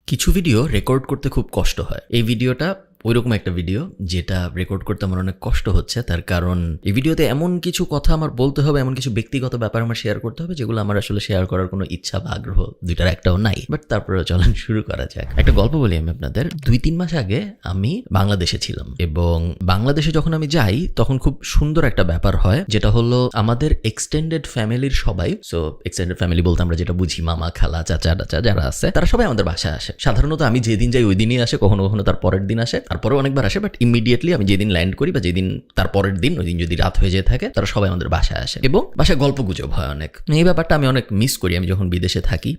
কিছু video record করতে খুব কষ্ট হয়। এই ভিডিওটা ওইরকম একটা ভিডিও যেটা রেকর্ড করতে আমার অনেক কষ্ট হচ্ছে। তার কারণ এই ভিডিওতে এমন কিছু কথা আমার বলতে হবে, এমন কিছু ব্যক্তিগত ব্যাপার আমার শেয়ার করতে হবে যেগুলো আমার আসলে শেয়ার করার কোনো ইচ্ছা বা আগ্রহ দুইটার একটাও নাই। বাট তারপরে চলেন শুরু করা যাক। একটা গল্প বলি আমি আপনাদের। 2-3 মাস আগে আমি বাংলাদেশে ছিলাম এবং বাংলাদেশে যখন আমি যাই তখন খুব সুন্দর একটা ব্যাপার হয়, যেটা হলো আমাদের এক্সটেন্ডেড ফ্যামিলির সবাই, সো এক্সটেন্ডেড ফ্যামিলি বলতে আমরা যেটা বুঝি মামা খালা চাচা টাচা যারা আছে তারা সবাই আমাদের বাসায় আসে। সাধারণত আমি যেদিন যাই ওই দিনই আসে, কখনো কখনো তার পরের দিন আসে, তারপরেও অনেকবার আসে, বাট ইমিডিয়েটলি আমি যেদিন ল্যান্ড করি বা যেদিন তার পরের দিন, ওই দিন যদি রাত হয়ে যেয়ে থাকে তারা সবাই আমাদের বাসায় আসে এবং বাসায় গল্প গুজব হয় অনেক। এই ব্যাপারটা আমি অনেক মিস করি। আমি যখন বিদেশে থাকি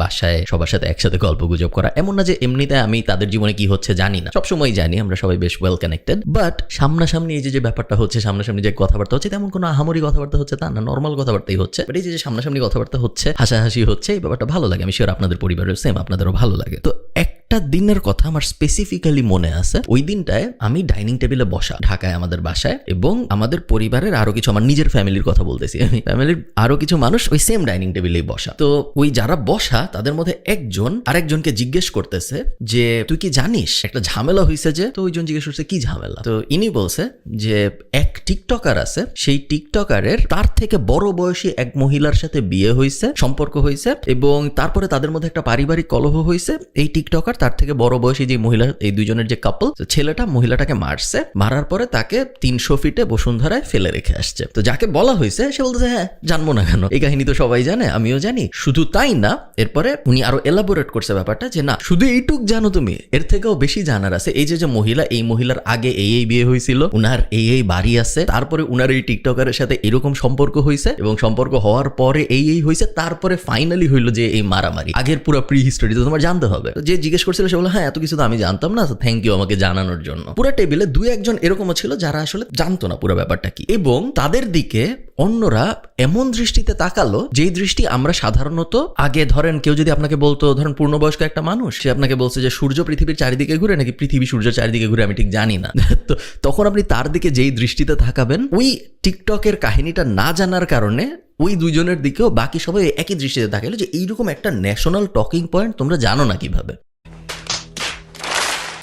বাসায় সবার সাথে একসাথে গল্প গুজব করা, এমন না যে এমনিতে আমি তাদের জীবনে কি হচ্ছে জানি না, সবসময় জানি, আমরা সবাই বেশ ওয়েল কানেক্টেড। বাট সামনাসামনি এই যে ব্যাপারটা হচ্ছে, সামনাসামনি যে কথাবার্তা হচ্ছে, তেমন কোনো আহামরি কথাবার্তা হচ্ছে তা না, নর্মাল কথাবার্তাই হচ্ছে। বাট এই যে সামনাসামনি কথাবার্তা হচ্ছে, হাসাহাসি হচ্ছে, এই ব্যাপারটা ভালো লাগে। আমি শিওর আপনাদের পরিবারের সেম, আপনাদেরও ভালো লাগে। তো একটা দিনের কথা আমার স্পেসিফিক্যালি মনে আছে। ওই দিনটায় আমি ডাইনিং টেবিলে বসা ঢাকায় আমাদের বাসায়, এবং আমাদের পরিবারের আরো কিছু, আমার নিজের ফ্যামিলির কথা বলতেছি আমি, ফ্যামিলির আরো কিছু মানুষ ওই সেম ডাইনিং টেবিলেই বসা। তো ওই যারা বসা তাদের মধ্যে একজন আরেকজনকে জিজ্ঞেস করতেছে যে তুই কি জানিস একটা ঝামেলা হয়েছে যে? তো ওইজন জিজ্ঞেস করছে কি ঝামেলা? তো ইনি বলছে যে এক টিকটকার আছে, সেই টিকটকারের তার থেকে বড় বয়সী এক মহিলার সাথে বিয়ে হয়েছে, সম্পর্ক হয়েছে, এবং তারপরে তাদের মধ্যে একটা পারিবারিক কলহ হয়েছে। এই টিকটকার তার থেকে বড় বয়সী যে মহিলা, এই দুইজনের যে কাপল, ছেলেটা মহিলাটাকে মারছে, মারার পরে তাকে 300 ফিটে বসুন্ধরায় ফেলে রেখে আসছে। তো যাকে বলা হয়েছে সে বলতেছে হ্যাঁ জানবো না কেন, এই কাহিনী তো সবাই জানে, আমিও জানি। শুধু তাই না, এরপরে উনি আরো এলাবোরেট করছে ব্যাপারটা যে না শুধু এইটুক জানো তুমি, এর থেকেও বেশি জানার আছে। এই যে মহিলা, এই মহিলার আগে এই বিয়ে হয়েছিল, উনার এই বাড়ি আছে, তারপরে উনার এই টিকটকারের সাথে এরকম সম্পর্ক হয়েছে, এবং সম্পর্ক হওয়ার পরে এই হয়েছে, তারপরে ফাইনালি হইলো যে এই মারামারি। আগের পুরো প্রি হিস্টোরি তো তোমার জানতে হবে। যে জিজ্ঞেস করছিল সে বললো হ্যাঁ এত কিছু তো আমি জানতাম না, থ্যাংক ইউ আমাকে জানানোর জন্য। পুরো টেবিলে 2-1 জন এরকমও ছিল যারা আসলে জানতো না পুরো ব্যাপারটা কি, এবং তাদের দিকে অন্যরা এমন দৃষ্টিতে তাকালো যেই দৃষ্টি আমরা সাধারণত আগে, ধরেন কেউ যদি আপনাকে বলতো, ধরেন পূর্ণবয়স্ক একটা মানুষ, সে আপনাকে বলছে যে সূর্য পৃথিবীর চারিদিকে ঘুরে নাকি পৃথিবী সূর্যের চারিদিকে ঘুরে আমি ঠিক জানি না, তো তখন আপনি তার দিকে যেই দৃষ্টিতে তাকাবেন, ওই টিকটকের কাহিনীটা না জানার কারণে ওই দুইজনের দিকেও বাকি সবাই একই দৃষ্টিতে তাকালো যে এইরকম একটা ন্যাশনাল টকিং পয়েন্ট তোমরা জানো না কিভাবে।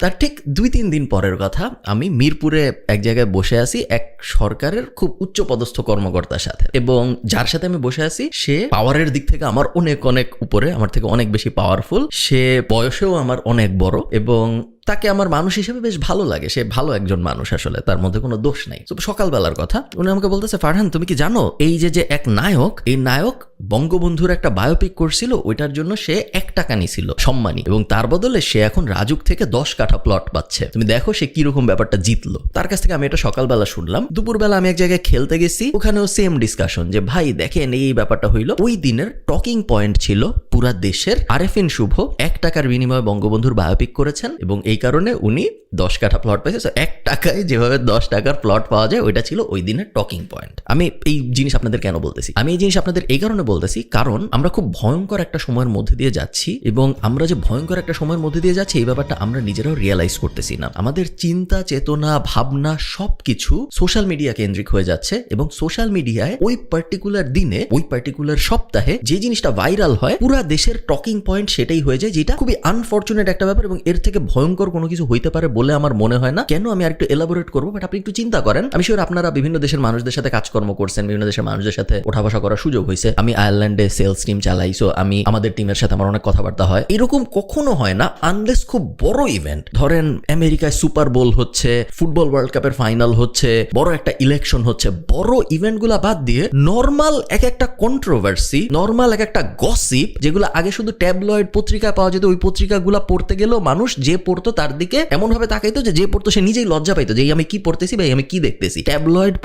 তার ঠিক 2-3 দিন পরের কথা, আমি মিরপুরে এক জায়গায় বসে আছি এক সরকারের খুব উচ্চ পদস্থ কর্মকর্তার সাথে, এবং যার সাথে আমি বসে আছি সে পাওয়ারের দিক থেকে আমার অনেক অনেক উপরে, আমার থেকে অনেক বেশি পাওয়ারফুল, সে বয়সেও আমার অনেক বড়, এবং তাকে আমার মানুষ হিসেবে বেশ ভালো লাগে। সে ভালো একজন মানুষ, আসলে তার মধ্যে কোনো দোষ নাই। তো সকালবেলার কথা, উনি আমাকে বলতেছে ফারহান তুমি কি জানো এই যে এক নায়ক, এই নায়ক বঙ্গবন্ধুর একটা বায়োপিক করছিল, ওইটার জন্য সে 1 টাকা নিছিল সম্মানী, এবং তার বদলে সে এখন রাজুক থেকে 10 কাঠা প্লট পাচ্ছে। তুমি দেখো সে কিরকম ব্যাপারটা জিতলো। তার কাছ থেকে আমি এটা সকালবেলা শুনলাম। দুপুরবেলা আমি এক জায়গায় খেলতে গেছি, ওখানেও সেম ডিসকাশন যে ভাই দেখেন এই ব্যাপারটা হইলো। ওই দিনের টকিং পয়েন্ট ছিল পুরা দেশের আরেফিন শুভ 1 টাকার বিনিময়ে বঙ্গবন্ধুর বায়োপিক করেছেন, এবং এই কারণে উনি 10 কাঠা প্লট পাইছে। 1 টাকায় যেভাবে 10 টাকার প্লট পাওয়া যায়, ওইটা ছিল ওই দিনের টকিং পয়েন্ট। আমি এই জিনিস আপনাদের কেন বলতেছি? আমি এই জিনিস আপনাদের এই কারণে বলতেছি কারণ আমরা খুব ভয়ঙ্কর একটা সময়ের মধ্যে দিয়ে যাচ্ছি, এবং আমরা যে ভয়ঙ্কর একটা সময়ের মধ্যে দিয়ে যাচ্ছি এই ব্যাপারটা আমরা নিজেরাও রিয়েলাইজ করতেছি না। আমাদের চিন্তা চেতনা ভাবনা সবকিছু সোশ্যাল মিডিয়া কেন্দ্রিক হয়ে যাচ্ছে, এবং সোশ্যাল মিডিয়ায় ওই পার্টিকুলার দিনে, ওই পার্টিকুলার সপ্তাহে যে জিনিসটা ভাইরাল হয়, পুরা দেশের টকিং পয়েন্ট সেটাই হয়ে যায়, যেটা খুবই আনফরচুনেট একটা ব্যাপার, এবং এর থেকে ভয়ঙ্কর কোনো কিছু হইতে পারে বলে আমার মনে হয় না। কেন আমি আরেকটু এলাবোরেট করবো, বাট আপনি একটু চিন্তা করেন। আমি শিওর আপনারা বিভিন্ন দেশের মানুষদের সাথে কাজকর্ম করছেন, বিভিন্ন দেশের মানুষদের সাথে ওঠা বসা করার সুযোগ হয়েছে। আমি আয়ারল্যান্ডে সেলস টিম চালাই, সো আমি আমাদের টিমের সাথে আমার অনেক কথাবার্তা হয়। এরকম কখনো হয় না আনলেস খুব বড় ইভেন্ট, ধরেন আমেরিকায় সুপার বোল হচ্ছে, ফুটবল ওয়ার্ল্ড কাপের ফাইনাল হচ্ছে, বড় একটা ইলেকশন হচ্ছে, বড় ইভেন্টগুলা বাদ দিয়ে নর্মাল একটা কন্ট্রোভার্সি, নর্মাল একটা গসিপ, যেগুলো আগে শুধু ট্যাবলয়েড পত্রিকায় পাওয়া যেত, ওই পত্রিকাগুলা পড়তে গেলেও মানুষ যে পড়তো তার দিকে এমন ভাবে তাকাইতো যে পড়তো সে নিজেই লজ্জা পাইতো যে আমি কি পড়তেছি ভাই, আমি কি দেখতেছি। ট্যাবলয়েড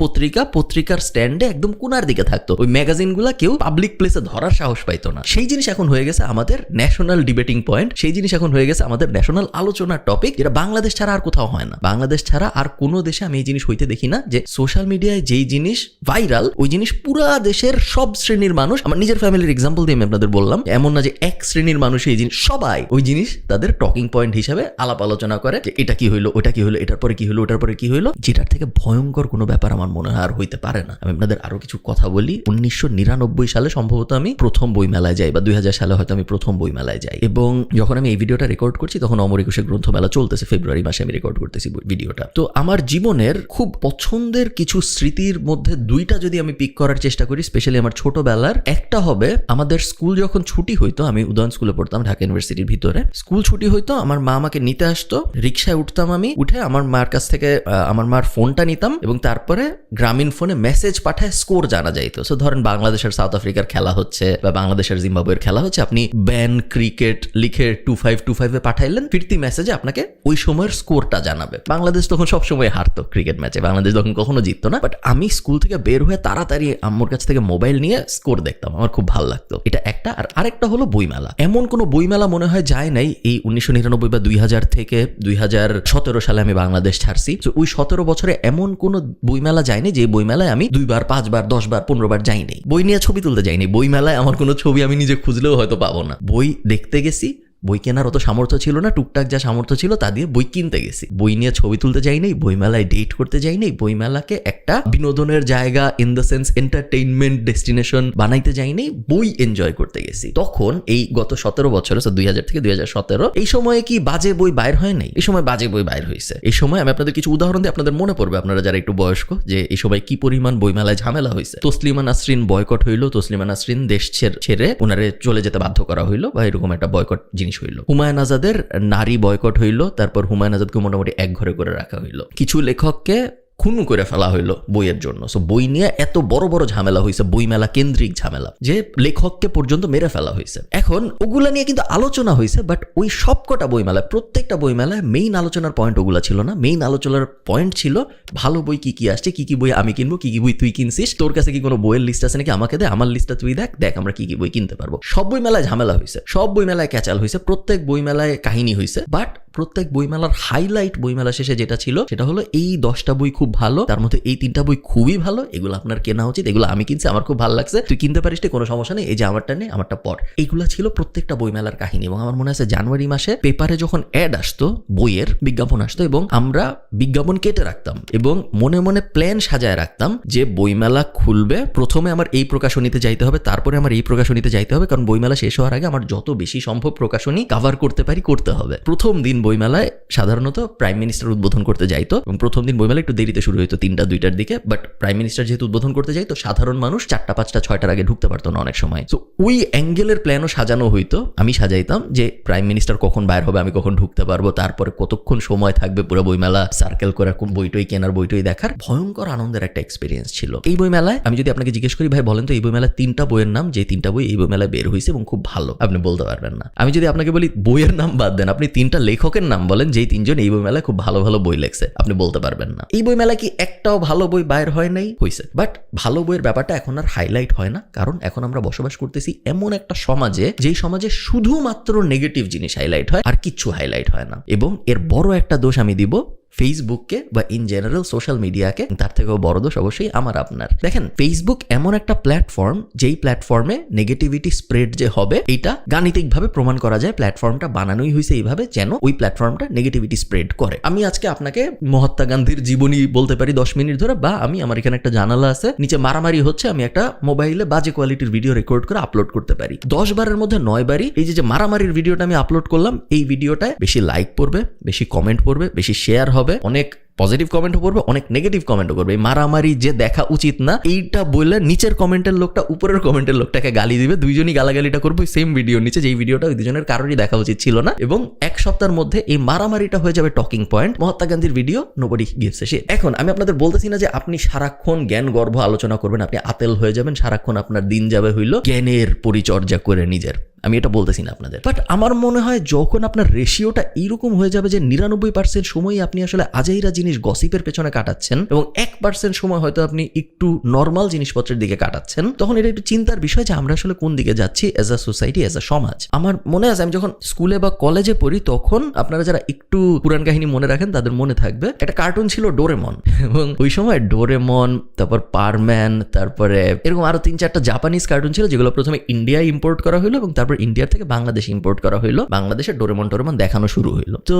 পত্রিকার স্ট্যান্ডে একদম কোনার দিকে থাকতো, ওই ম্যাগাজিনগুলা কেউ পাবলিক প্লেসে ধরার সাহস পাইতো না। সেই জিনিস এখন হয়ে গেছে আমাদের ন্যাশনাল ডিবেটিং পয়েন্ট, সেই জিনিস এখন হয়ে গেছে আমাদের ন্যাশনাল আলোচনার টপিক, যেটা বাংলাদেশ ছাড়া আর কোথাও হয় না। বাংলাদেশ ছাড়া আর কোনো দেশে আমি এই জিনিস হইতে দেখি না যে সোশ্যাল মিডিয়ায় যেই জিনিস ভাইরাল, ওই জিনিস পুরা দেশের সব শ্রেণীর মানুষ, আমার নিজের ফ্যামিলির এক্সাম্পল দিয়ে আমি আপনাদের বললাম, এমন না যে এক শ্রেণীর মানুষ এই জিনিস, সবাই ওই জিনিস তাদের টকিং পয়েন্ট হিসাবে আলাপ আলোচনা করে যে এটা এটা কি হইলো, ওটা কি হইলো, এটার পরে কি হইলো, ওটার পরে কি হইলো, যেটার থেকে ভয়ঙ্কর কোনো ব্যাপার আমার মনে হয় আর হইতে পারে না। আমি আপনাদের আরো কিছু কথা বলি। 1999 সালে সম্ভবত আমি প্রথম বইমেলায় যাই, বা 2000 সালে হয়তো আমি প্রথম বইমেলায় যাই, এবং যখন আমি এই ভিডিওটা রেকর্ড করছি তখন অমর একুশে গ্রন্থমেলা চলতেছে, ফেব্রুয়ারি মাসে আমি রেকর্ড করতেছি ভিডিওটা। তো আমার জীবনের খুব পছন্দের কিছু স্মৃতির মধ্যে দুইটা যদি আমি পিক করার চেষ্টা করি, স্পেশালি আমার ছোটবেলার, একটা হবে আমাদের স্কুল যখন ছুটি হইতো, আমি উদয়ন স্কুলে পড়তাম ঢাকা ইউনিভার্সিটির ভিতরে, স্কুল ছুটি হইতো, আমার মা আমাকে নিতে আসতো, রিক্সায় উঠতাম, আমি উঠে আমার মার কাছ থেকে আমার মার ফোনটা নিতাম এবং তারপরে গ্রামীণ ফোনে মেসেজ পাঠায় স্কোর জানা যাইতো। সো ধরেন বাংলাদেশের সাউথ আফ্রিকার খেলা হচ্ছে বা বাংলাদেশের জিম্বাবুয়ের খেলা হচ্ছে, আপনি ব্যান ক্রিকেট লিখে 2525 এ পাঠাইলেন, ফিরতি মেসেজে আপনাকে ওই সময়ের স্কোরটা জানাবে। বাংলাদেশ তখন সবসময় হারতো ক্রিকেট ম্যাচে, বাংলাদেশ তখন কখনো জিততো না, বাট আমি স্কুল থেকে বের হয়ে তাড়াতাড়ি আম্মুর কাছ থেকে মোবাইল নিয়ে স্কোর দেখতাম, আমার খুব ভালো লাগতো। এটা একটা। আর আরেকটা হলো বইমেলা। এমন কোনো বইমেলা মনে হয় যায় নাই এই 1999 বা 2000 থেকে 2017 সালে আমি বাংলাদেশ ছাড়ছি, তো ওই 17 বছরে এমন কোনো বইমেলা যায়নি যে বইমেলায় আমি 2 বার 5 বার 10 বার 15 বার যাইনি। বই নিয়ে ছবি তুলতে যাইনি, বইমেলায় আমার কোনো ছবি আমি নিজে খুঁজলেও হয়তো পাবো না। বই দেখতে গেছি, বই কেনার অত সামর্থ্য ছিল না, টুকটাক যা সামর্থ্য ছিল তা দিয়ে বই কিনতে গেছি। বই নিয়ে ছবি তুলতে যাইনি, বইমেলায় ডেট করতে যাইনি, বইমেলাকে একটা বিনোদনের জায়গা in the sense entertainment destination বানাইতে যাইনি, বই এনজয় করতে গেছি। তখন এই গত 17 বছরে, 2000 থেকে 2017, এই সময়ে কি বাজে বই বাইর হয় নাই? এই সময় বাজে বই বাইর হয়েছে। এই সময় আমি আপনাদের কিছু উদাহরণ দিয়ে আপনাদের মনে পড়বে, আপনারা যারা একটু বয়স্ক, যে এই সময় কি পরিমাণ বইমেলায় ঝামেলা হয়েছে। তসলিমা নাসরিন বয়কট হইলো, তসলিমা নাসরিন দেশ ছেড়ে ওনারে চলে যেতে বাধ্য করা হইলো, বা এরকম একটা বয়কট জিনিস হইল। হুমায়ুন আজাদের নারী বয়কট হইল, তারপর হুমায়ুন আজাদকে মোটামুটি এক ঘরে করে রাখা হইলো। কিছু লেখককে খুনু করে ফেলা হইলো বইয়ের জন্য। সো বই নিয়ে এত বড় বড় ঝামেলা হয়েছে, বইমেলা কেন্দ্রিক ঝামেলা, যে লেখককে পর্যন্ত মেরে ফেলা হয়েছে। এখন ওগুলা নিয়ে কিন্তু আলোচনা হয়েছে, বাট ওই সবকটা বইমেলায়, প্রত্যেকটা বইমেলায় মেইন আলোচনার পয়েন্ট ওগুলা ছিল না। মেইন আলোচনার পয়েন্ট ছিল ভালো বই কি কি আসছে, কি কি বই আমি কিনবো, কি কি বই তুই কিনছিস, তোর কাছে কি কোনো বইয়ের লিস্ট আছে নাকি, আমাকে দে, আমার লিস্টটা তুই দেখ আমরা কি কি বই কিনতে পারবো। সব বইমেলায় ঝামেলা হয়েছে, সব বইমেলায় ক্যাচাল হয়েছে, প্রত্যেক বইমেলায় কাহিনী হয়েছে, বাট প্রত্যেক বইমেলার হাইলাইট বইমেলা শেষে যেটা ছিল সেটা হলো এই 10টা বই খুব ভালো, তার মধ্যে এই 3টা বই খুবই ভালো, এগুলো আপনার কেনা উচিত, এগুলো আমি কিনছি, আমার খুব ভালো লাগছে, তুই কিনতে পারিস, কোনো সমস্যা নেই, এই যে আমারটা নেই, আমারটা পড়। এইগুলা ছিল প্রত্যেকটা বইমেলার কাহিনী। এবং আমার মনে আছে জানুয়ারি মাসে পেপারে যখন অ্যাড আসতো, বইয়ের বিজ্ঞাপন আসতো, এবং আমরা বিজ্ঞাপন কেটে রাখতাম এবং মনে মনে প্ল্যান সাজায় রাখতাম যে বইমেলা খুলবে, প্রথমে আমার এই প্রকাশনীতে যাইতে হবে, তারপরে আমার এই প্রকাশনীতে যাইতে হবে, কারণ বইমেলা শেষ হওয়ার আগে আমার যত বেশি সম্ভব প্রকাশনী কভার করতে পারি করতে হবে। প্রথম দিন বইমেলায় সাধারণত প্রাইম মিনিস্টার উদ্বোধন করতে যাইতো, এবং প্রথম দিন বইমেলা একটু দেরিতে শুরু হইতো, 3টা-2টার দিকে, বাট প্রাইম মিনিস্টার যেহেতু উদ্বোধন করতে যাইতো, সাধারণ মানুষ 4টা 5টা 6টার আগে ঢুকতে পারতো না অনেক সময়। তো ওই অ্যাঙ্গেলের প্ল্যানও সাজানো হইতো, আমি সাজাইতাম যে প্রাইম মিনিস্টার কখন বাইর হবে, আমি কখন ঢুকতে পারবো, তারপরে কতক্ষণ সময় থাকবে পুরো বইমেলা সার্কেল করে বইটই কেনার, বইটই দেখার। ভয়ঙ্কর আনন্দের একটা এক্সপিরিয়েন্স ছিল এই বইমেলায়। আমি যদি আপনাকে জিজ্ঞেস করি, ভাই বলেন তো এই বইমেলায় 3টা বইয়ের নাম, যে 3টা বই এই বইমেলায় বের হয়েছে এবং খুব ভালো, আপনি বলতে পারবেন না। আমি যদি আপনাকে বলি বইয়ের নাম বাদ দেন, আপনি 3টা লেখকের নাম বলেন যেই 3জন এই বইমেলায় খুব ভালো ভালো বই লেখছে, আপনি বলতে পারবেন না। এই বইমেলায় কি একটাও ভালো বই বাইর হয় নাই? হয়েছে, বাট ভালো বইয়ের ব্যাপারটা এখন আর হাইলাইট হয় না, কারণ এখন আমরা বসবাস করতেছি এমন একটা সমাজে, যেই সমাজে শুধুমাত্র নেগেটিভ জিনিস হাইলাইট হয়, আর কিচ্ছু হাইলাইট হয় না। এবং এর বড় একটা দোষ আমি দিব ফেসবুককে, বা ইন জেনারেল সোশ্যাল মিডিয়াকে। তার থেকেও বড় দোষ অবশ্যই আমার আপনার। দেখেন, ফেসবুক এমন একটা প্ল্যাটফর্ম, যেই প্ল্যাটফর্মে নেগেটিভিটি স্প্রেড যে হবে, এটা গাণিতিকভাবে প্রমাণ করা যায়। প্ল্যাটফর্মটা বানানোই হয়েছে এইভাবে যেন ওই প্ল্যাটফর্মটা নেগেটিভিটি স্প্রেড করে। আমি আজকে আপনাকে মহাত্মা গান্ধীর জীবনী বলতে পারি 10 মিনিট ধরে, বা আমার এখানে একটা জানালা আছে, নিচে মারামারি হচ্ছে, আমি একটা মোবাইলে বাজে কোয়ালিটির ভিডিও রেকর্ড করে আপলোড করতে পারি। 10 বারের মধ্যে 9 বারই এই যে মারামারির ভিডিওটা আমি আপলোড করলাম, এই ভিডিওটায় বেশি লাইক পড়বে, বেশি কমেন্ট পড়বে, বেশি শেয়ার হবে, অনেক পজিটিভ কমেন্টও করবে, অনেক নেগেটিভ কমেন্টও করবে। এই মারামারি যে দেখা উচিত না, এইটা বললে নিচের কমেন্টের লোকটা উপরের কমেন্টের লোকটাকে গালি দিবে, দুইজনই গালাগালিটা করবে সেম ভিডিওর নিচে, যেই ভিডিওটা ওই দুজনের কারোরই দেখা উচিত ছিল না। এবং 1 সপ্তাহের মধ্যে এই মারামারিটা হয়ে যাবে টকিং পয়েন্ট। মহাত্মা গান্ধীর video nobody gives a shit. এখন আমি আপনাদের বলতেছি না যে আপনি সারাক্ষণ জ্ঞান গর্ভ আলোচনা করবেন, আপনি আতেল হয়ে যাবেন, সারাক্ষণ আপনার দিন যাবে হইল জ্ঞানের পরিচর্যা করে নিজের, আমি এটা বলতেছি না আপনাদের। বাট আমার মনে হয় যখন আপনার রেশিওটা এইরকম হয়ে যাবে যে 99% সময়ই আপনি আসলে আজাইরা জিনিস গসিপের পেছনে কাটাচ্ছেন, এবং 1% সময় হয়তো আপনি একটু নর্মাল জিনিসপত্রের দিকে কাটাচ্ছেন, তখন এটা একটু চিন্তার বিষয় যে আমরা আসলে কোন দিকে যাচ্ছি as a society, as a সমাজ। আমার মনে আছে আমি যখন স্কুলে বা কলেজে পড়ি, তখন আপনারা যারা একটু পুরান কাহিনী মনে রাখেন তাদের মনে থাকবে একটা কার্টুন ছিল ডোরেমন, এবং ওই সময় ডোরেমন, তারপর পারম্যান, তারপরে এরকম আরো 3-4টা জাপানিজ কার্টুন ছিল, যেগুলো প্রথমে ইন্ডিয়ায় ইম্পোর্ট করা হলো এবং তারপর ইন্ডিয়ার থেকে বাংলাদেশ ইম্পোর্ট করা হইলো, বাংলাদেশে ডোরেমন দেখানো শুরু হইলো। তো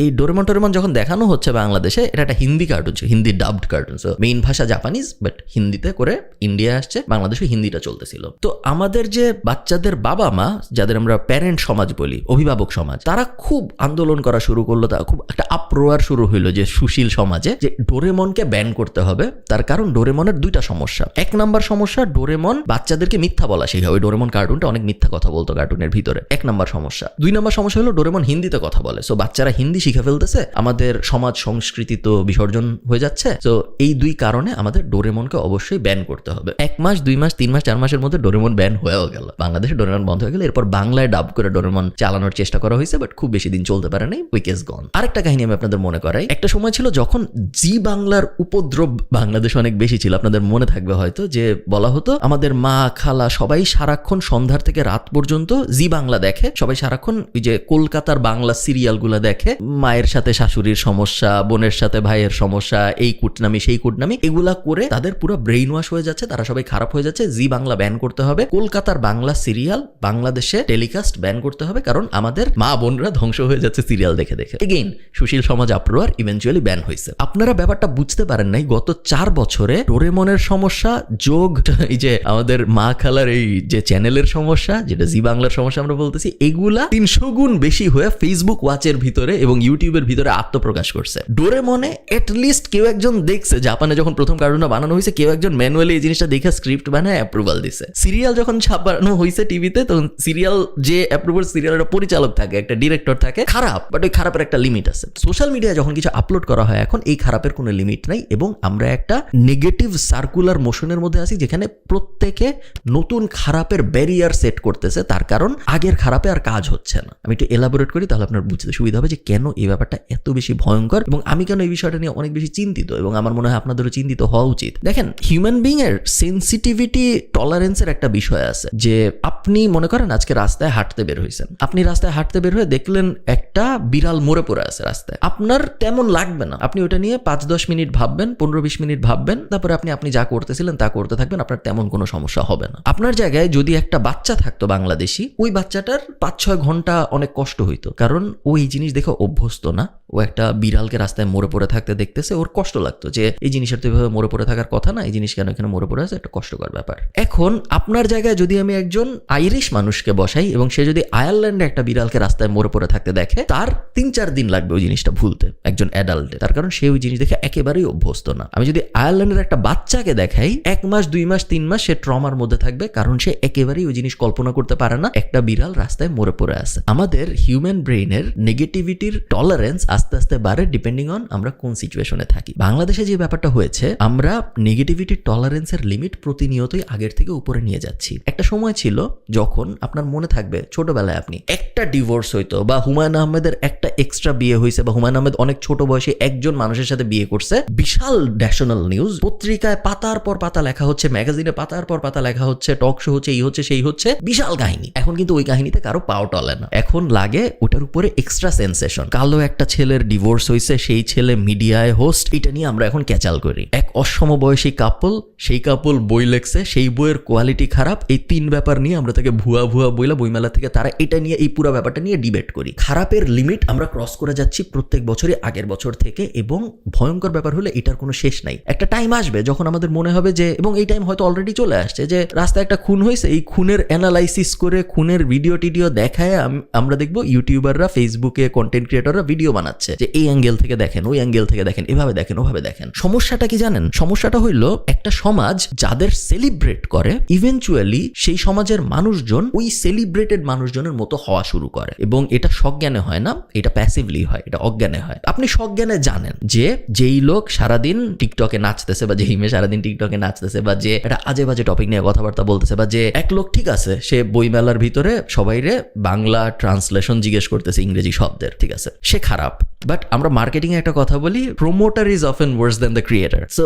এই ডোরেমন যখন দেখানো হচ্ছে বাংলাদেশে, এটা একটা হিন্দি কার্টুন ছিল, Hindi dubbed cartoon, so main ভাষা জাপানিজ বাট হিন্দিতে করে ইন্ডিয়া আসছে, বাংলাদেশে হিন্দিটা চলতেছিল। তো আমাদের যে বাচ্চাদের বাবা মা, যাদের আমরা প্যারেন্ট সমাজ বলি, অভিভাবক সমাজ, তারা খুব আন্দোলন করা শুরু করলো, তা খুব একটা আপ্রোয়ার শুরু হইলো যে সুশীল সমাজে যে ডোরেমনকে ব্যান করতে হবে। তার কারণ ডোরেমনের দুইটা সমস্যা। এক নাম্বার সমস্যা, ডোরেমন বাচ্চাদেরকে মিথ্যা বলা শেখায়। ওই ডোরেমন কার্টুনটা অনেক মিথ্যা কথা বলতো কার্টুনের ভিতরে, এক নাম্বার সমস্যা। দুই নাম্বার সমস্যা হলো ডোরেমন হিন্দিতে কথা বলে, সো বাচ্চারা হিন্দি শিখে ফেলতেছে, আমাদের সমাজ সংস্কৃতি তো বিসর্জন হয়ে যাচ্ছে। তো এই দুই কারণে আমাদের ডোরেমনকে অবশ্যই ব্যান করতে হবে। 1 মাস 2 মাস 3 মাস 4 মাসের মধ্যে ডোরেমন ব্যান হয়েও গেল, বাংলাদেশে ডোরেমন বন্ধ হয়ে গেল। এরপর বাংলায় ডাব করে ডোরেমন চালানোর চেষ্টা করা হয়েছে, বাট খুব বেশি দিন চলতে পারে নাই, উইক ইজ গন। আরেকটা কাহিনী আমি আপনাদের মনে করাই, একটা সময় ছিল যখন জি বাংলার উপদ্রব বাংলাদেশে অনেক বেশি ছিল। আপনাদের মনে থাকবে হয়তো যে বলা হতো আমাদের মা খালা সবাই সারাক্ষণ সন্ধ্যার থেকে রাত পর্যন্ত জি বাংলা দেখে, সবাই সারাক্ষণ ওই যে কলকাতার বাংলা সিরিয়ালগুলো দেখে, মায়ের সাথে শাশুড়ির সমস্যা, বোনের সাথে ভাইয়ের সমস্যা, এই কুটনামি সেই কুটনামি, এগুলা করে তাদের পুরো ব্রেইন ওয়াশ হয়ে যাচ্ছে, তারা সবাই খারাপ হয়ে যাচ্ছে। জি বাংলা ব্যান করতে হবে, কলকাতার বাংলা সিরিয়াল বাংলাদেশে টেলিকাস্ট ব্যান করতে হবে, কারণ আমাদের মা বোনরা ধ্বংস হয়ে যাচ্ছে সিরিয়াল দেখে দেখে। এগেইন সুশীল সমাজ আপ্রোয়ার, ইভেনচুয়ালি ব্যান হয়েছে। আপনারা ব্যাপারটা বুঝতে পারেন নাই, গত 4 বছরে ডোরেমনের সমস্যা যোগ এই যে আমাদের মা খালার এই যে চ্যানেলের সমস্যা, যেটা জি বাংলার সমস্যা আমরা বলতেছি, এগুলা 300 গুণ বেশি হয়ে ফেসবুক ওয়াচের ভিতরে এবং ইউটিউবের ভিতরে আত্মপ্রকাশ করছে। ডোরেমনে এটলিস্ট কেউ একজন দেখছে, জাপানে যখন প্রথম কার্টুনটা বানানো হয়েছে কেউ একজন ম্যানুয়ালি এই জিনিসটা দেখে স্ক্রিপ্ট বানায় অ্যাপ্রুভাল দিছে। সিরিয়াল যখন ছাপানো হয়েছে টিভিতে, তখন সিরিয়াল যে অ্যাপ্রুভাল সিরিয়ালের পরিচালক থাকে, একটা ডিরেক্টর থাকে, খারাপ, বাট ওই খারাপের একটা লিমিট আছে। সোশ্যাল মিডিয়ায় যখন কিছু আপলোড করা হয় এখন, এই খারাপের কোনো লিমিট নাই, এবং আমরা একটা নেগেটিভ সার্কুলার মোশনের মধ্যে আছি, যেখানে প্রত্যেকে নতুন খারাপের ব্যারিয়ার সেট করতেছে, তার কারণ আগের খারাপে আর কাজ হচ্ছে না। আমি একটু এলাবোরেট করি, তাহলে আপনার বুঝতে সুবিধা হবে যে কেন এই ব্যাপারটা এত বেশি ভয়ঙ্কর, এবং আমি কেন এই বিষয়টা নিয়ে অনেক বেশি চিন্তিত, এবং আমার মনে হয় আপনাদেরও চিন্তিত হওয়া উচিত। দেখেন, হিউম্যান বিং এর সেন্সিটিভিটি টলারেন্সের একটা বিষয় আছে, যে আপনি মনে করেন আজকে রাস্তায় হাঁটতে বের হয়েছেন, আপনি রাস্তায় হাঁটতে বের হয়ে দেখলেন একটা বিড়াল মরে পড়ে আছে রাস্তায়, আপনার তেমন লাগবে না, আপনি ওটা নিয়ে 5-10 মিনিট ভাববেন, 15-20 মিনিট ভাববেন, তারপরে আপনি যা করতেছিলেন তা করতে থাকবেন, আপনার তেমন কোনো সমস্যা হবে না। আপনার জায়গায় যদি একটা বাচ্চা থাকতো বাংলাদেশি, ওই বাচ্চাটার 5-6 ঘন্টা অনেক কষ্ট হইতো, কারণ ও এই জিনিস দেখে অভ্যস্ত না। ও একটা বিড়ালকে রাস্তায় মরে পড়ে থাকতে দেখতেছে, ওর কষ্ট লাগতো যে এই জিনিসের তো এভাবে মরে পড়ে থাকার কথা না, এই জিনিস কেন এখানে মরে পড়ে আছে, একটা কষ্টকর ব্যাপার। এখন আপনার জায়গায় যদি আমি একজন আইরিশ মানুষকে বসাই, এবং সে যদি আয়ারল্যান্ডে একটা বিড়ালকে রাস্তায় মরে পড়ে থাকতে দেখে, তার 3-4 দিন লাগবে ওই জিনিসটা ভুলতে, একজন অ্যাডাল্টে, তার কারণ সে ওই জিনিস দেখে একেবারেই অভ্যস্ত না। আমি যদি আয়ারল্যান্ডের একটা বাচ্চাকে দেখাই, 1 মাস 2 মাস 3 মাস সে ট্রমার মধ্যে থাকবে, কারণ সে একেবারেই ওই জিনিস কল্পনা করতে পারে না একটা বিড়াল রাস্তায় মরে পড়ে আছে। আমাদের হিউম্যান ব্রেইনের নেগেটিভিটির টলারেন্স আস্তে আস্তে বাড়ে, ডিপেন্ডিং অন আমরা কোন সিচুয়েশনে থাকি। বাংলাদেশে যে ব্যাপারটা হয়েছে, আমরা নেগেটিভিটির টলারেন্সের লিমিট প্রতিনিয়তই আগের থেকে উপরে নিয়ে যাচ্ছি। একটা সময় ছিল যখন আপনার মনে থাকবে ছোটবেলায় আপনি একটা ডিভোর্স হইতো, বা হুমায়ুন আহমেদের একটা এক্সট্রা বিয়ে হয়েছে, বা হুমায়ুন আহমেদ অনেক ছোট বয়সে একজন মানুষের সাথে বিয়ে করছে, বিশাল ন্যাশনাল নিউজ, পত্রিকায় পাতার পর পাতা লেখা হচ্ছে, ম্যাগাজিনে পাতার পর পাতা লেখা হচ্ছে, টক শো হচ্ছে, এই হচ্ছে সেই হচ্ছে, বিশাল কাহিনী। এখন কিন্তু ওই কাহিনীতে কারো পাও টলে না, এখন লাগে ওটার উপরে এক্সট্রা সেন্সেশন। কালো একটা ছেলের ডিভোর্স হয়েছে, সেই ছেলে মিডিয়ায় হোস্ট, এটা নিয়ে আমরা এখন ক্যাচাল করি। এক অসমবয়সী কাপল, সেই কাপল বই লেখছে, সেই বইয়ের কোয়ালিটি খারাপ, এই 3 ব্যাপার নিয়ে আমরা তাকে ভুয়া বইলা বইমেলা থেকে তারা এটা নিয়ে, এই পুরো ব্যাপারটা নিয়ে ডিবেট করি। খারাপের লিমিট আমরা ক্রস করে যাচ্ছি প্রত্যেক বছরই আগের বছর থেকে, এবং ভয়ঙ্কর ব্যাপার হলে এটার কোনো শেষ নাই। একটা টাইম আসবে যখন আমাদের মনে হবে যে, এবং এই টাইম হয়তো অলরেডি চলে আসছে, যে রাস্তায় একটা খুন হয়েছে, এই খুনের অ্যানালাইসিস করে, খুনের ভিডিও টিডিও দেখায় আমরা দেখবো ইউটিউবাররা, ফেসবুকে কন্টেন্ট ক্রিয়েটররা ভিডিও বানাচ্ছে যে এই অ্যাঙ্গেল থেকে দেখেন, ওই অ্যাঙ্গেল থেকে দেখেন, এভাবে দেখেন, ওভাবে দেখেন। সমস্যাটা কি জানেন? সমস্যাটা হইলো একটা সমাজ যাদের সেলিব্রেট করে, ইভেনচুয়ালি সেই সমাজের মানুষজন ওই সেলিব্রেটেড মানুষজনের মতো হওয়া শুরু করে, এবং এটা সজ্ঞানে হয় না, এটা প্যাসিভলি হয়, এটা অজ্ঞানে হয়। আপনি সজ্ঞানে জানেন যে যেই লোক সারাদিন টিকটকে নাচতেছে, বা যেই মেয়ে সারাদিন টিকটকে নাচতেছে, বা যে একটা আজে বাজে টপিক নিয়ে কথাবার্তা বলতেছে, বা যে এক লোক ঠিক আছে সে বইমেলার ভিতরে সবাইরে বাংলা ট্রান্সলেশন জিজ্ঞেস করতেছে ইংরেজি শব্দের, ঠিক আছে, সে খারাপ। বাট আমরা মার্কেটিং এ একটা কথা বলি, promoter is often Wars than the creator. So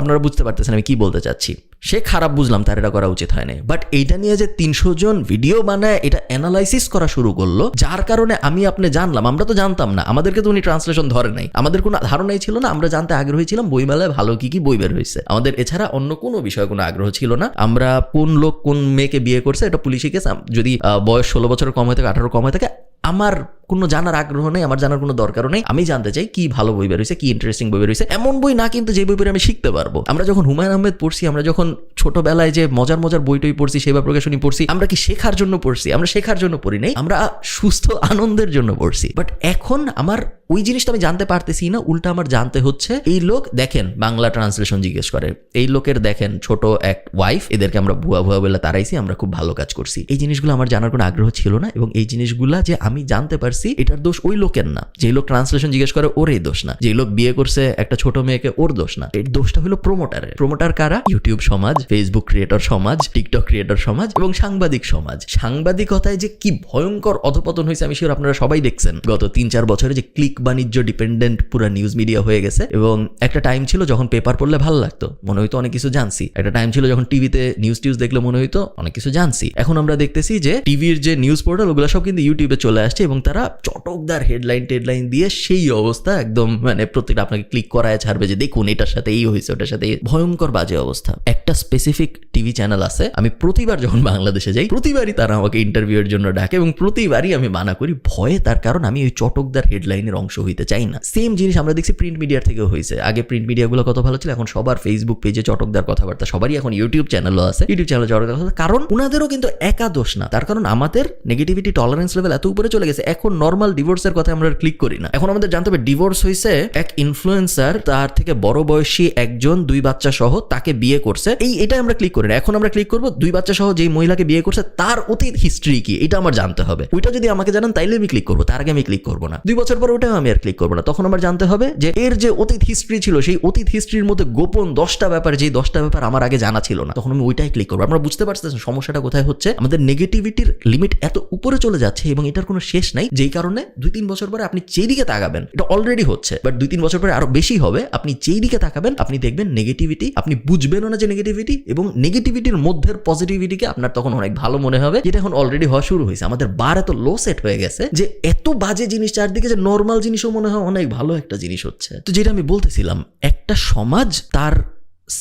আপনারা বুঝতে পারতেছেন আমি কি বলতে চাচ্ছি। সে খারাপ বুঝলাম, তার এটা করা উচিত হয় না, বাট এইটা নিয়ে যে 300 জন ভিডিও বানায় এটা অ্যানালাইসিস করা শুরু করলো, যার কারণে আমি আপনি জানলাম, আমরা তো জানতাম না, আমাদেরকে তো উনি ট্রান্সলেশন ধরে নাই, আমাদের কোনো ধারণাই ছিল না, আমরা জানতে আগ্রহী ছিলাম বইমেলায় ভালো কি বই বের হয়েছে, আমাদের এছাড়া অন্য কোনো বিষয়ে কোনো আগ্রহ ছিল না। আমরা কোন লোক কোন মেয়েকে বিয়ে করছে এটা পুলিশি কেস, যদি বয়স 16 বছরের কম হয়ে থাকে, 18 কম হয়ে থাকে, আমার কোনো জানার আগ্রহ নেই, আমার জানার কোনো দরকারও নেই। আমি জানতে চাই কি ভালো বই বের হয়েছে, কি ইন্টারেস্টিং বই বের হয়েছে, এমন বই না কিন্তু যে বই পড়ে আমি শিখতে পারবো। আমরা যখন হুমায়ুন আহমেদ পড়ছি, আমরা যখন ছোটবেলায় যে মজার মজার বইটই পড়ছি, সেবা প্রকাশনী পড়ছি, আমরা কি শেখার জন্য পড়ছি? আমরা শেখার জন্য পড়ি নাই, আমরা সুস্থ আনন্দের জন্য পড়ছি। বাট এখন আমার ওই জিনিসটা আমি জানতে পারতেছি না, উল্টা আমার জানতে হচ্ছে। এই লোক দেখেন বাংলা ট্রান্সলেশন জিজ্ঞেস করে, এই লোকের দেখেন ছোট এক ওয়াইফ, এদেরকে আমরা ভুয়া ভুয়া বলে তারাইছি, আমরা খুব ভালো কাজ করছি। এই জিনিসগুলো আমার জানার কোনো আগ্রহ ছিল না, এবং এই জিনিসগুলা যে আমি জানতে পারছি এটার দোষ ওই লোকের না। যে লোক ট্রান্সলেশন জিজ্ঞেস করে ওর এই দোষ না, যে লোক বিয়ে করছে একটা ছোট মেয়েকে ওর দোষ না, এর দোষটা হলো প্রমোটারের। প্রমোটার কারা? ইউটিউব সমাজ, ফেসবুক ক্রিয়েটর সমাজ, টিকটক ক্রিয়েটর সমাজ এবং সাংবাদিক সমাজ। সাংবাদিকতায় যে কি ভয়ঙ্কর অধপতন হয়েছে আমি শিওর আপনারা সবাই দেখছেন গত 3-4 বছরে, যে ক্লিক বাণিজ্য ডিপেন্ডেন্ট পুরো নিউজ মিডিয়া হয়ে গেছে। এবং একটা টাইম ছিল যখন পেপার পড়লে ভালো লাগতো, মনে হইতো অনেক কিছু জানছি। একটা টাইম ছিল যখন টিভিতে নিউজ দেখলে মনে হইতো অনেক কিছু জানছি। এখন আমরা দেখতেছি যে টিভির যে নিউজ পোর্টাল ওগুলো সব কিন্তু ইউটিউবে চলে আসছে, এবং তারা চটকদার হেডলাইন দিয়ে সেই অবস্থা একদম মানে প্রত্যেকটা আপনাকে ক্লিক করায় ছাড়বে যে দেখুন এটার সাথে এই হয়েছে, ওটার সাথে ভয়ঙ্কর বাজে অবস্থা। একটা স্পেসিফিক টিভি চ্যানেল আছে, আমি প্রতিবার যখন বাংলাদেশে যাই প্রতিবারই তারা আমাকে ইন্টারভিউয়ের জন্য ডাকে, এবং প্রতিবারই আমি মানা করি ভয়ে, তার কারণ আমি ওই চটকদার হেডলাইনের অংশ হইতে চাই না। সেম জিনিস আমরা দেখছি প্রিন্ট মিডিয়ার থেকেও হয়েছে। আগে প্রিন্ট মিডিয়াগুলো কত ভালো ছিল, এখন সবার ফেসবুক পেজে চটকদার কথাবার্তা, সবারই এখন ইউটিউব চ্যানেলও আছে, ইউটিউব চ্যানেলে চটকদার কথা। কারণ উনাদেরও কিন্তু একা দোষ না, তার কারণ আমাদের নেগেটিভিটি টলারেন্স লেভেল এত উপরে চলে গেছে, এখন নর্মাল ডিভোর্সের কথা আমরা ক্লিক করি না। এখন আমাদের জানতে হবে ডিভোর্স হয়েছে এক ইনফ্লুয়েন্সার, তার থেকে বড় বয়সী একজন 2 বাচ্চা সহ তাকে বিয়ে করছে, এটাই আমরা ক্লিক করি না। এখন আমরা ক্লিক করবো 2 বাচ্চা সহ যেই মহিলাকে বিয়ে করছে তার অতীত হিস্ট্রি কি, এটা আমার জানতে হবে। ওইটা যদি আমাকে জানান তাইলে আমি ক্লিক করবো, তার আগে আমি ক্লিক করবো না। 2 বছর পর ওটাও আমি আর ক্লিক করবো না। তখন আমার জানতে হবে যে এর যে অতীত হিস্ট্রি ছিল, সেই অতীত হিস্ট্রির মধ্যে গোপন 10টা ব্যাপার, যে 10টা ব্যাপার আমার আগে জানা ছিল না, তখন আমি ওইটাই ক্লিক করবো। আমরা বুঝতে পারছেন সমস্যাটা কোথায় হচ্ছে? আমাদের নেগেটিভিটির লিমিট এত উপরে চলে যাচ্ছে এবং এটার কোনো শেষ নাই, যেই কারণে 2-3 বছর পরে আপনি যেই দিকে তাকাবেন, এটা অলরেডি হচ্ছে, বাট 2-3 বছর পরে আরো বেশি হবে, আপনি যেই দিকে তাকাবেন আপনি দেখবেন নেগেটিভিটি, আপনি বুঝবেনও না যে নেগেটিভিটি, এবং নেগেটিভিটির মধ্যে পজিটিভিটিকে আপনার তখন অনেক ভালো মনে হবে, যেটা এখন অলরেডি হওয়া শুরু হয়েছে। আমাদের বার এত লো সেট হয়ে গেছে যে এত বাজে জিনিস চারদিকে, যে নর্মাল জিনিসও মনে হয় অনেক ভালো একটা জিনিস হচ্ছে। তো যেটা আমি বলতেছিলাম, একটা সমাজ তার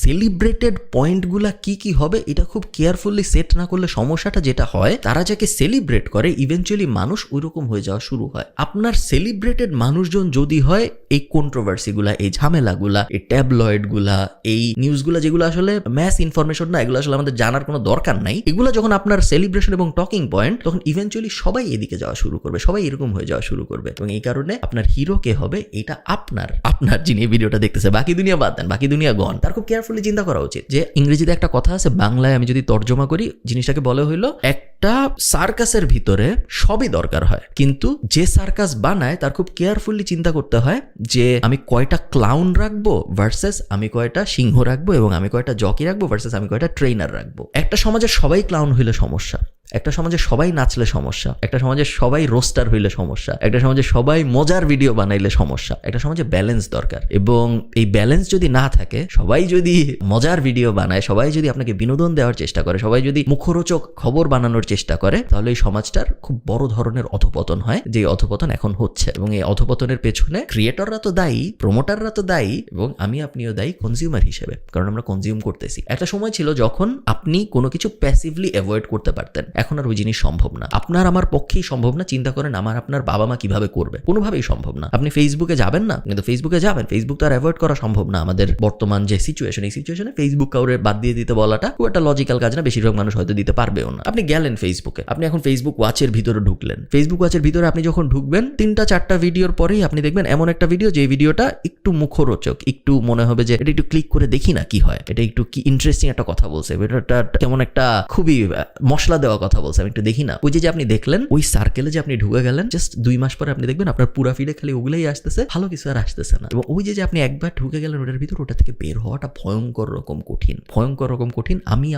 সেলিব্রেটেড পয়েন্টগুলা কি কি হবে এটা খুব কেয়ারফুলি সেট না করলে সমস্যাটা যেটা হয়, তারা যাকে সেলিব্রেট করে ইভেনচুয়ালি মানুষ ওইরকম হয়ে যাওয়া শুরু হয়। আপনার সেলিব্রেটেড মানুষজন যদি হয় এই কন্ট্রোভার্সিগুলা, এই ঝামেলাগুলা, এই ট্যাবলয়েডগুলা, এই নিউজগুলা যেগুলো আসলে ম্যাস ইনফরমেশন না, এগুলো আসলে আমাদের জানার কোনো দরকার নাই, এগুলো যখন আপনার সেলিব্রেশন এবং টকিং পয়েন্ট, তখন ইভেনচুয়ালি সবাই এদিকে যাওয়া শুরু করবে, সবাই এরকম হয়ে যাওয়া শুরু করবে। এবং এই কারণে আপনার হিরো কে হবে এটা আপনার যিনি এই ভিডিওটা দেখতেছে, বাকি দুনিয়া বাদ দেন, বাকি দুনিয়া গন, তার খুব কেয়ারফুলি চিন্তা করা উচিত। যে ইংরেজিতে একটা কথা আছে, বাংলায় আমি যদি তর্জমা করি জিনিসটাকে বলে হইলো, একটা সার্কাসের ভিতরে সবই দরকার হয়, কিন্তু যে সার্কাস বানায় তার খুব কেয়ারফুলি চিন্তা করতে হয় যে আমি কয়টা ক্লাউন রাখবো ভার্সেস আমি কয়টা সিংহ রাখবো, এবং আমি কয়টা জকি রাখবো ভার্সেস আমি কয়টা ট্রেনার রাখবো। একটা সমাজে সবাই ক্লাউন হইলে সমস্যা, একটা সমাজে সবাই নাচলে সমস্যা, একটা সমাজে সবাই রোস্টার হইলে সমস্যা, একটা সমাজে সবাই মজার ভিডিও বানাইলে সমস্যা। একটা সমাজে ব্যালেন্স দরকার, এবং এই ব্যালেন্স যদি না থাকে, সবাই যদি মজার ভিডিও বানায়, সবাই যদি আপনাকে বিনোদন দেওয়ার চেষ্টা করে, সবাই যদি মুখরোচক খবর বানানোর চেষ্টা করে, তাহলে এই সমাজটার খুব বড় ধরনের অধপতন হয়, যে অধপতন এখন হচ্ছে। এবং এই অধপতনের পেছনে ক্রিয়েটররা তো দায়ী, প্রমোটাররা তো দায়ী, এবং আপনিও দায়ী কনজিউমার হিসেবে, কারণ আমরা কনজিউম করতেছি। একটা সময় ছিল যখন আপনি কোনো কিছু প্যাসিভলি অ্যাভয়েড করতে পারতেন, এখন আর ওই জিনিস সম্ভব না। আপনার আমার পক্ষেই সম্ভব না। চিন্তা করেন আমার আপনার বাবা মা কিভাবে করবে, কোনোভাবেই সম্ভব না। আপনি ফেসবুকে যাবেন না, কিন্তু ফেসবুকে যাবেন, ফেসবুক তো আর অ্যাভয়েড করা সম্ভব না। আমাদের বর্তমান যে সিচুয়েশন, এই সিচুয়েশনে ফেসবুক কাউরে বাদ দিয়ে দিতে বলাটা খুব একটা লজিক্যাল কাজ না, বেশিরভাগ মানুষ হয়তো দিতে পারবেও না। আপনি গেলেন ফেসবুকে, আপনি এখন ফেসবুক ওয়াচের ভিতরে ঢুকলেন। ফেসবুক ওয়াচের ভিতরে আপনি যখন ঢুকবেন, 3-4টা ভিডিওর পরেই আপনি দেখবেন এমন একটা ভিডিও, যে ভিডিওটা একটু মুখরোচক, একটু মনে হবে যে এটা একটু ক্লিক করে দেখি না কি হয়, এটা একটু কি ইন্টারেস্টিং একটা কথা বলছে, ভিডিওটা কেমন একটা খুবই মশলা দেওয়া কথা বলছে, আমি একটু দেখি না। ওই যে আপনি দেখলেন, ওই সার্কেলে যে আপনি ঢুকে গেলেন, জাস্ট 2 মাস পরে আপনি দেখবেন আপনার পুরা ফিডে খালি ওগুলাই আসতেছে, ভালো কিছু আর আসতেছে না। এবং ওই যে আপনি একবার ঢুকে গেলেন ওটার ভিতর, ওটা থেকে বের হওয়াটা ভয়ঙ্কর রকম কঠিন।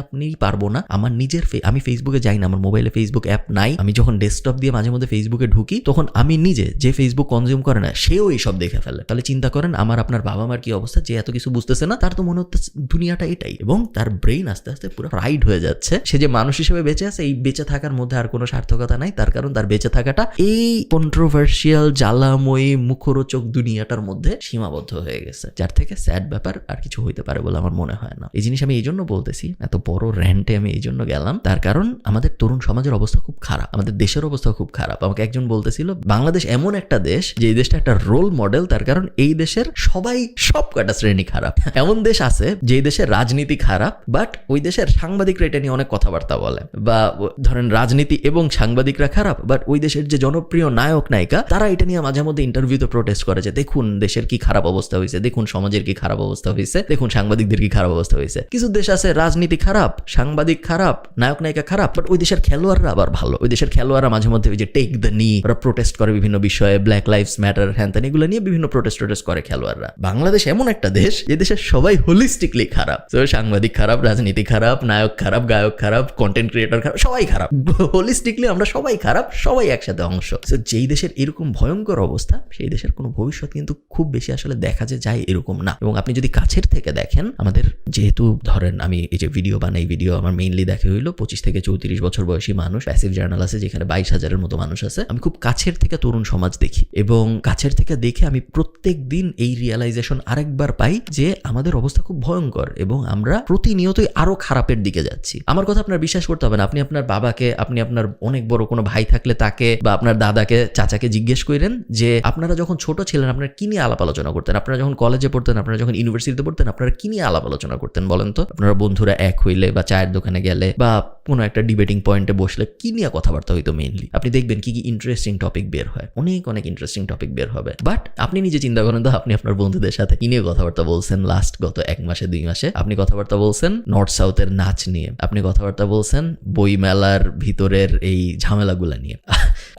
আপনি পারবো না। আমার নিজের আমি ফেসবুকে যাই না, আমার মোবাইলে ফেসবুক অ্যাপ নাই। আমি যখন ডেস্কটপ দিয়ে মাঝে মধ্যে ফেসবুকে ঢুকি, তখন আমি নিজে, যে ফেসবুক কনজিউম করে না, সেও এইসব দেখে ফেলে। তাহলে চিন্তা করেন আমার আপনার বাবা মার কি অবস্থা, যে এত কিছু বুঝতেছে না, তার তো মনে হচ্ছে দুনিয়াটা এটাই, এবং তার ব্রেইন আস্তে আস্তে পুরো ফ্রাইড হয়ে যাচ্ছে। সে যে মানুষ হিসেবে বেঁচে আছে, এই বেঁচে থাকার মধ্যে আর কোনো সার্থকতা নাই, তার কারণ তার বেঁচে থাকাটা এই কন্ট্রোভার্সিয়াল জ্বালাময়ী মুখরোচক দুনিয়াটার মধ্যে সীমাবদ্ধ হয়ে গেছে, যার থেকে স্যাড ব্যাপার আর কিছু হইতে পারে বলে আমার মনে হয় না। এই জিনিস আমি এই জন্য বলতেছি, এত বড় র্যান্টে আমি এই জন্য গেলাম, তার কারণ আমাদের তরুণ সমাজের অবস্থা খুব খারাপ, আমাদের দেশের অবস্থা খুব খারাপ। আমাকে একজন বলতেছিল বাংলাদেশ এমন একটা দেশ যে এই দেশটা একটা রোল মডেল, তার কারণ এই দেশের সবাই সব কটা শ্রেণী খারাপ। এমন দেশ আছে যে দেশের রাজনীতি খারাপ, বাট ওই দেশের সাংবাদিকরা এটা নিয়ে অনেক কথাবার্তা বলে, বা ধরেন রাজনীতি এবং সাংবাদিকরা খারাপ, বাট ওই দেশের যে জনপ্রিয় নায়ক নায়িকা তারা এটা নিয়ে মাঝে মধ্যে ইন্টারভিউতে প্রোটেস্ট করে যে দেখুন দেশের কি খারাপ অবস্থা হয়েছে, দেখুন সমাজের কি খারাপ অবস্থা হয়েছে, দেখুন সাংবাদিকদের কি খারাপ অবস্থা হয়েছে। কিছু দেশ আছে রাজনীতি খারাপ, সাংবাদিক খারাপ, নায়ক নায়িকা খারাপ, বাট ওই দেশের খেলোয়াড়রা আবার ভালো। ওই দেশের খেলোয়াড়রা মাঝে মধ্যে ওই যে টেক দ্য নি, ওরা প্রোটেস্ট করে বিভিন্ন বিষয়ে, ব্ল্যাক লাইভস ম্যাটার হ্যান ত্যান, এগুলো নিয়ে বিভিন্ন প্রোটেস্ট করে খেলোয়াড়রা। বাংলাদেশ এমন একটা দেশ যে দেশের সবাই হোলিস্টিকলি খারাপ। তো সাংবাদিক খারাপ, রাজনীতি খারাপ, নায়ক খারাপ, গায়ক খারাপ, কন্টেন্ট ক্রিয়েটর খারাপ, সবাই খারাপ। হোলিস্টিকলি আমরা সবাই খারাপ, সবাই একসাথে অংশ। তো যেই দেশের এরকম ভয়ঙ্কর অবস্থা, সেই দেশের কোনো ভবিষ্যৎ কিন্তু খুব বেশি আসলে দেখা যায় এরকম না। এবং আপনি যদি কাছের থেকে দেখেন, আমাদের যেহেতু ধরেন আমি এই যে ভিডিও বানাই, ভিডিও আমার মেইনলি দেখা হইলো 25 থেকে 34 বছর বয়সী মানুষ, প্যাসিভ জার্নাল আছে যেখানে 22,000-এর মতো মানুষ আছে। আমি খুব কাছের থেকে তরুণ সমাজ দেখি এবং কাছের থেকে দেখে আমি প্রত্যেক দিন এই রিয়েলাইজেশন আরেকবার পাই যে আমাদের অবস্থা খুব ভয়ঙ্কর এবং আমরা প্রতিনিয়তই আরো খারাপের দিকে যাচ্ছি। আমার কথা আপনার বিশ্বাস করতে হবে না। আপনি আপনার বাবাকে, আপনি আপনার অনেক বড় কোনো ভাই থাকলে তাকে, বা আপনার দাদাকে, চাচাকে জিজ্ঞেস করেন যে আপনারা যখন ছোট ছিলেন আপনারা কি নিয়ে আলাপ আলোচনা করতেন, আপনারা যখন কলেজে পড়তেন, আপনারা যখন ইউনিভার্সিটিতে পড়তেন, আপনারা কি নিয়ে আলাপ আলোচনা করতেন বলেন তো? আপনারা বন্ধুরা এক হইলে বা চায়ের দোকানে গেলে বা কোনো একটা ডিবেটিং পয়েন্টে বসলে কি নিয়ে কথাবার্তা হইতো মেইনলি? আপনি দেখবেন কি কি ইন্টারেস্টিং টপিক বের হয়, অনেক ইন্টারেস্টিং টপিক বের হবে। বাট আপনি নিজে চিন্তা করেন তো, আপনি আপনার বন্ধুদের সাথে কি নিয়ে কথাবার্তা বলছেন লাস্ট গত 1 মাসে 2 মাসে? আপনি কথাবার্তা বলছেন নর্থ সাউথের নাচ নিয়ে, আপনি কথাবার্তা বলছেন বই মেলার ভিতরের এই ঝামেলাগুলা নিয়ে।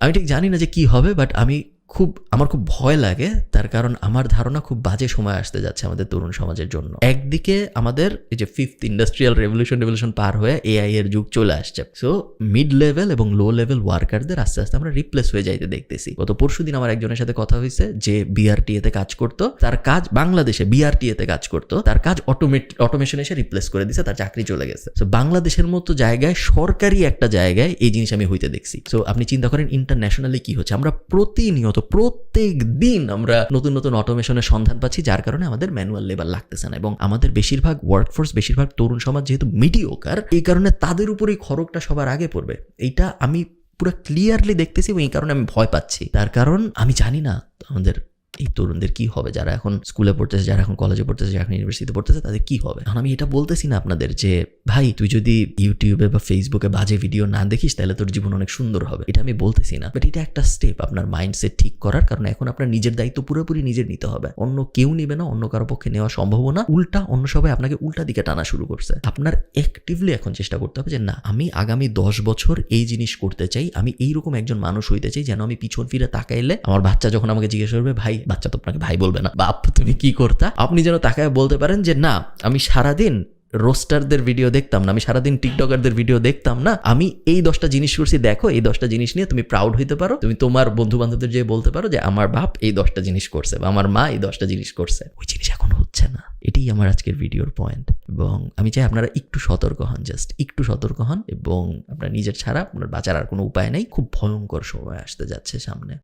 আমি ঠিক জানি না যে কি হবে, বাট আমার খুব ভয় লাগে, তার কারণ আমার ধারণা খুব বাজে সময় আসতে যাচ্ছে আমাদের তরুণ সমাজের জন্য। একদিকে আমাদের এই যে 5th ইন্ডাস্ট্রিয়াল রেভলিউশন পার হয়ে এআই এর যুগ চলে আসছে। সো মিড লেভেল এবং লো লেভেল ওয়ার্কারদের আস্তে আস্তে আমরা রিপ্লেস হয়ে যাইতে দেখতেছি। গত পরশুদিন আমার একজনের সাথে কথা হয়েছে যে বিআরটিএতে কাজ করতো, তার কাজ বাংলাদেশে বিআরটিএতে কাজ করতো, তার কাজ অটোমেশন এসে রিপ্লেস করে দিছে, তার চাকরি চলে গেছে। সো বাংলাদেশের মতো জায়গায়, সরকারি একটা জায়গায় এই জিনিস আমি হইতে দেখছি। সো আপনি চিন্তা করেন ইন্টারন্যাশনালি কি হচ্ছে। আমরা প্রত্যেক দিন আমরা নতুন অটোমেশনের সন্ধান পাচ্ছি, যার কারণে আমাদের ম্যানুয়াল লেবার লাগতেছে না। এবং আমাদের বেশিরভাগ ওয়ার্কফোর্স, বেশিরভাগ তরুণ সমাজ যেহেতু মিডিওকার, এই কারণে তাদের উপরেই খড়গটা সবার আগে পড়বে। এইটা আমি পুরো ক্লিয়ারলি দেখতেছি এবং এই কারণে আমি ভয় পাচ্ছি। তার কারণ আমি জানি না আমাদের এই তরুণদের কি হবে, যারা এখন স্কুলে পড়তেছে, যারা এখন কলেজে পড়তেছে, যারা এখন ইউনিভার্সিটিতে পড়তেছে, তাদের কি হবে। এখন আমি এটা বলতেছি না আপনাদের যে ভাই তুই যদি ইউটিউবে বা ফেসবুকে বাজে ভিডিও না দেখিস তাহলে তোর জীবন অনেক সুন্দর হবে, এটা আমি বলতেছি না। বাট এটা একটা স্টেপ আপনার মাইন্ডসেট ঠিক করার, কারণ এখন আপনার নিজের দায়িত্ব পুরোপুরি নিজের নিতে হবে। অন্য কেউ নেবে না, অন্য কারো পক্ষে নেওয়া সম্ভব না। উল্টা অন্য সবাই আপনাকে উল্টা দিকে টানা শুরু করছে। আপনার অ্যাক্টিভলি এখন চেষ্টা করতে হবে যে না, আমি আগামী 10 বছর এই জিনিস করতে চাই, আমি এইরকম একজন মানুষ হইতে চাই যেন আমি পিছন ফিরে তাকাইলে আমার বাচ্চা যখন আমাকে জিজ্ঞেস করবে, ভাই, বাচ্চা তো আপনাকে ভাই বলবে না, বাপ তুমি কি করতা, আপনি যেন তাকায় বলতে পারেন যে না, আমি সারাদিন রোস্টারদের ভিডিও দেখতাম না, আমি সারাদিন টিকটকারদের ভিডিও দেখতাম না, আমি এই 10টা জিনিস করছি, দেখো এই 10টা জিনিস নিয়ে তুমি প্রাউড হইতে পারো। তুমি তোমার বন্ধু বান্ধবদের যে বলতে পারো যে আমার বাপ এই 10টা জিনিস করছে বা আমার মা এই 10টা জিনিস করছে। ওই জিনিস এখন হচ্ছে না। এটাই আমার আজকের ভিডিওর পয়েন্ট। এবং আমি চাই আপনারা একটু সতর্ক হন, জাস্ট একটু সতর্ক হন, এবং আপনার নিজের ছাড়া আপনার বাঁচার আর কোনো উপায় নেই। খুব ভয়ঙ্কর সময় আসতে যাচ্ছে সামনে।